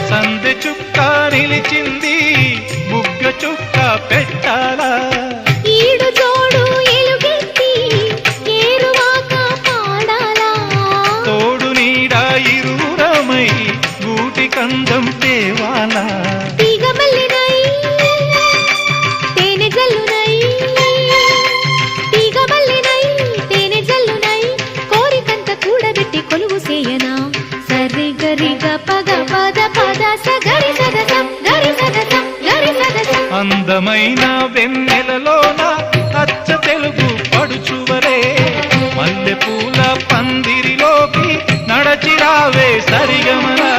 సందె చుక్క నిలిచింది బుగ్గ చుక్క పెట్టాలా ఈడు జోడు ఎలుగెత్తి ఏరువాక పాడాలా తోడు నీడ ఇరువురమై గూటి కందం తేవాలా తీగ మల్లినై తేనె జల్లునై తీగ మల్లినై తేనె జల్లునై కోరికంత కూడబెట్టి కొలువు సేయనా సరి గరి గ పగ పద పద సగరి సదసం గరి సదసం గరి సదసం అందమైన వెన్నెలలోన అచ్చ తెలుగు పడుచువలే మల్లె పూల పందిరిలోకి నడచిరావే సరిగమలా